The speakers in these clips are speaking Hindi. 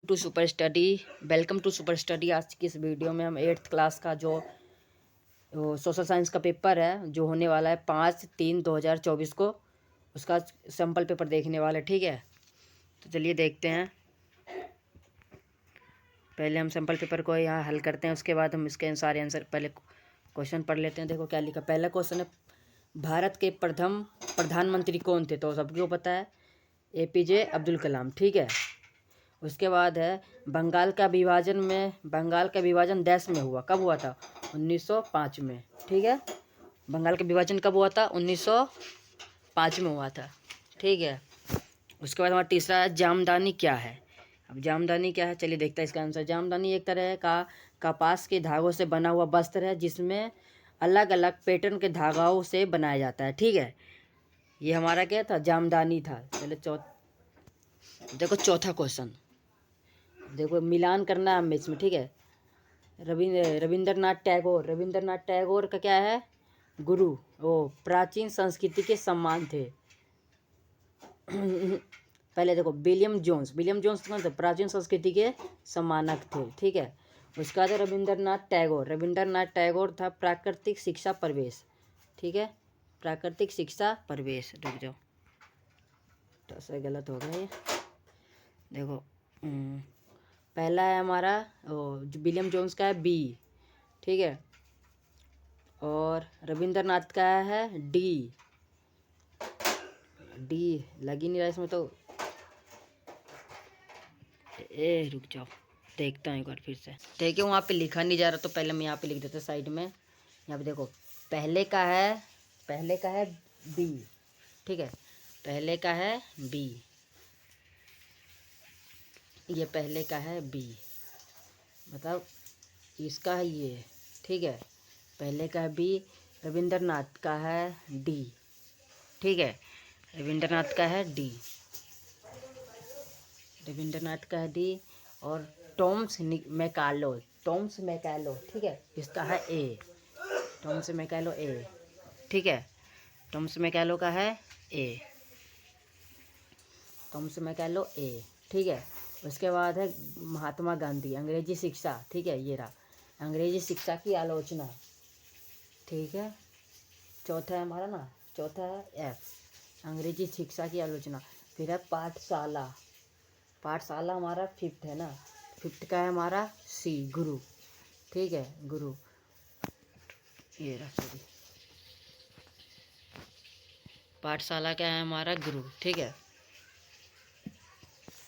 To super study. Welcome to super study. आज की इस वीडियो में हम 8th क्लास का जो सोशल साइंस का पेपर है जो होने वाला है 5/3/2024 को, उसका सैम्पल पेपर देखने वाले। ठीक है, तो चलिए देखते हैं। पहले हम सैम्पल पेपर को यहाँ हल करते हैं, उसके बाद हम इसके सारे आंसर पहले क्वेश्चन पढ़ लेते हैं। देखो क्या लिखा। पहला क्वेश्चन है, भारत के प्रथम प्रधानमंत्री कौन थे? तो सबको पता है, APJ अब्दुल कलाम। ठीक है, उसके बाद है बंगाल का विभाजन देश में हुआ। कब हुआ था? 1905 में। ठीक है, बंगाल का विभाजन कब हुआ था? 1905 में हुआ था। ठीक है, उसके बाद हमारा तीसरा है, जामदानी क्या है? अब जामदानी क्या है, चलिए देखते हैं इसका आंसर। जामदानी एक तरह का कपास के धागों से बना हुआ वस्त्र है जिसमें अलग अलग पैटर्न के धागाओं से बनाया जाता है। ठीक है, ये हमारा क्या था? जामदानी था। चलिए देखो चौथा क्वेश्चन, देखो मिलान करना है हमें इसमें। ठीक है, रविंद्रनाथ टैगोर का क्या है? गुरु, वो प्राचीन संस्कृति के सम्मान थे। पहले देखो विलियम जोन्स कौन थे? प्राचीन संस्कृति के सम्मानक थे। ठीक है, उसका था रविंद्रनाथ टैगोर था प्राकृतिक शिक्षा प्रवेश। ठीक है, प्राकृतिक शिक्षा प्रवेश। रुक जाओ, तो से गलत हो गया ये। देखो पहला है हमारा विलियम जोन्स का है B। ठीक है, और रविंद्रनाथ का है D लग ही नहीं रहा इसमें तो। रुक जाओ, देखता हूँ एक बार फिर से। देखिए वहाँ पे लिखा नहीं जा रहा, तो पहले मैं यहाँ पे लिख देता साइड में। यहाँ पे देखो पहले का है B। ठीक है, पहले का है B, ये पहले का है B, मतलब इसका है ये। ठीक है, पहले का है B, रविंद्रनाथ का है D। ठीक है, रविंद्रनाथ का है D, और टॉम्स मैकालो। ठीक है, इसका है A, टॉम्स मैकालो A। ठीक है, टॉम्स मैकालो का है A। ठीक है, उसके बाद है महात्मा गांधी, अंग्रेजी शिक्षा। ठीक है, ये रहा अंग्रेजी शिक्षा की आलोचना। ठीक है, चौथा है F, अंग्रेजी शिक्षा की आलोचना। फिर है पाठशाला हमारा 5th है ना, 5th का है हमारा C, गुरु। ठीक है, गुरु, ये रहा सॉरी, पाठशाला क्या है हमारा? गुरु। ठीक है,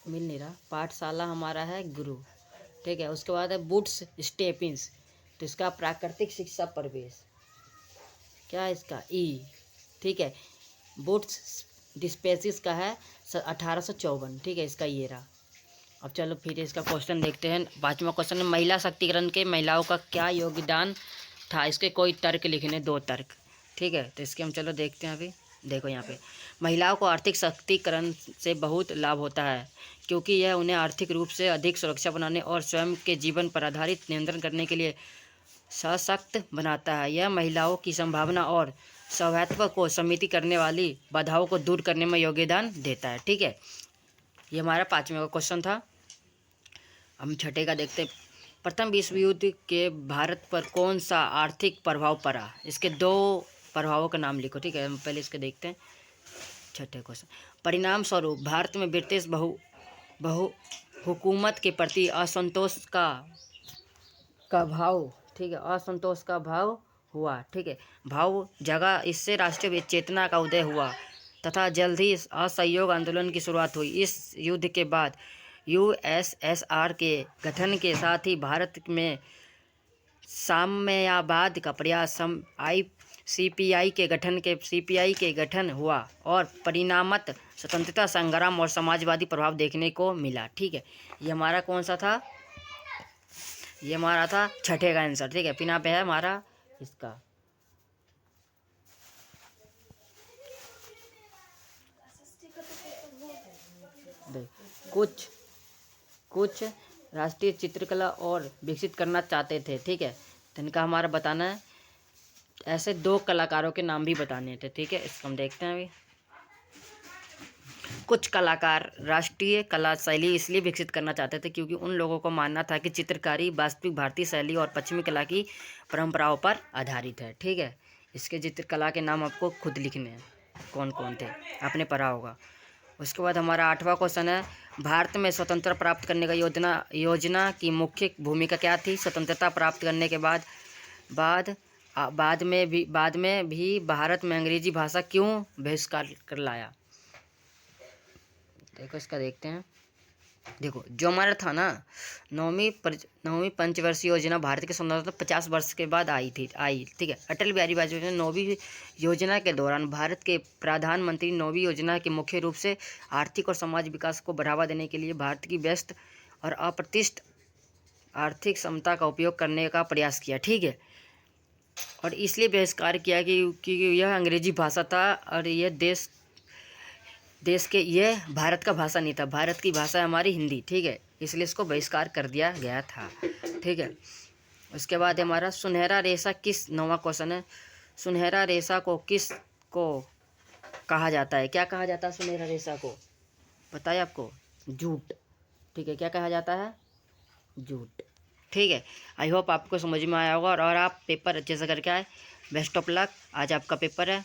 मिल नहीं रहा, पाठशाला हमारा है गुरु। ठीक है, उसके बाद है बूट्स स्टेपिंस, तो इसका प्राकृतिक शिक्षा प्रवेश क्या है? इसका E। ठीक है, बूट्स डिस्पेसिस का है 1854। ठीक है, इसका ये रहा। अब चलो फिर इसका क्वेश्चन देखते हैं। 5वां क्वेश्चन है, महिला शक्तिकरण के महिलाओं का क्या योगदान था? इसके कोई तर्क लिखने, 2 तर्क। ठीक है, तो इसके हम चलो देखते हैं। अभी देखो यहाँ पे, महिलाओं को आर्थिक शक्तिकरण से बहुत लाभ होता है क्योंकि यह उन्हें आर्थिक रूप से अधिक सुरक्षा बनाने और स्वयं के जीवन पर आधारित नियंत्रण करने के लिए सशक्त बनाता है। यह महिलाओं की संभावना और स्वायत्व को सीमित करने वाली बाधाओं को दूर करने में योगदान देता है। ठीक है, ये हमारा 5वें का क्वेश्चन था। हम 6ठे का देखते हैं। प्रथम विश्व युद्ध के भारत पर कौन सा आर्थिक प्रभाव पड़ा? इसके 2 प्रभावों का नाम लिखो। ठीक है, हम पहले इसके देखते हैं। 6ठे क्वेश्चन, परिणाम स्वरूप भारत में ब्रिटिश बहु हुकूमत के प्रति असंतोष का भाव। ठीक है, असंतोष का भाव हुआ। ठीक है, भाव जगह, इससे राष्ट्रीय चेतना का उदय हुआ तथा जल्द ही असहयोग आंदोलन की शुरुआत हुई। इस युद्ध के बाद USSR के गठन के साथ ही भारत में साम्यवाद का प्रयास CPI के गठन हुआ और परिणामत स्वतंत्रता संग्राम और समाजवादी प्रभाव देखने को मिला। ठीक है, ये हमारा कौन सा था? ये हमारा था 6ठे का आंसर। ठीक है, फिर यहाँ पे है हमारा इसका कुछ राष्ट्रीय चित्रकला और विकसित करना चाहते थे। ठीक है, तो इनका हमारा बताना है। ऐसे 2 कलाकारों के नाम भी बताने थे। ठीक है, इसको हम देखते हैं। अभी कुछ कलाकार राष्ट्रीय कला शैली इसलिए विकसित करना चाहते थे क्योंकि उन लोगों को मानना था कि चित्रकारी वास्तविक भारतीय शैली और पश्चिमी कला की परंपराओं पर आधारित है। ठीक है, इसके चित्रकला के नाम आपको खुद लिखने हैं कौन कौन थे, आपने पढ़ा होगा। उसके बाद हमारा 8वां क्वेश्चन है, भारत में स्वतंत्रता प्राप्त करने का योजना की मुख्य भूमिका क्या थी? स्वतंत्रता प्राप्त करने के बाद में भी भारत में अंग्रेजी भाषा क्यों बहिष्कार कर लाया? देखो इसका देखते हैं। देखो जो हमारा था ना, नौवीं पंचवर्षीय योजना भारत के स्वतंत्रता 50 वर्ष के बाद आई। ठीक है, अटल बिहारी वाजपेयी ने 9वीं योजना के दौरान भारत के प्रधानमंत्री 9वीं योजना के मुख्य रूप से आर्थिक और समाज विकास को बढ़ावा देने के लिए भारत की व्यस्त और अप्रतिष्ठित आर्थिक क्षमता का उपयोग करने का प्रयास किया। ठीक है, और इसलिए बहिष्कार किया कि यह अंग्रेजी भाषा था और यह यह भारत का भाषा नहीं था, भारत की भाषा है हमारी हिंदी। ठीक है, इसलिए इसको बहिष्कार कर दिया गया था। ठीक है, उसके बाद हमारा सुनहरा रेशा किस, 9वां क्वेश्चन है, सुनहरा रेशा को किस को कहा जाता है? क्या कहा जाता है सुनहरा रेशा को? बताइए आपको, जूट। ठीक है, क्या कहा जाता है? जूट। ठीक है, आई होप आपको समझ में आया होगा और आप पेपर अच्छे से करके आए। बेस्ट ऑफ लक, आज आपका पेपर है।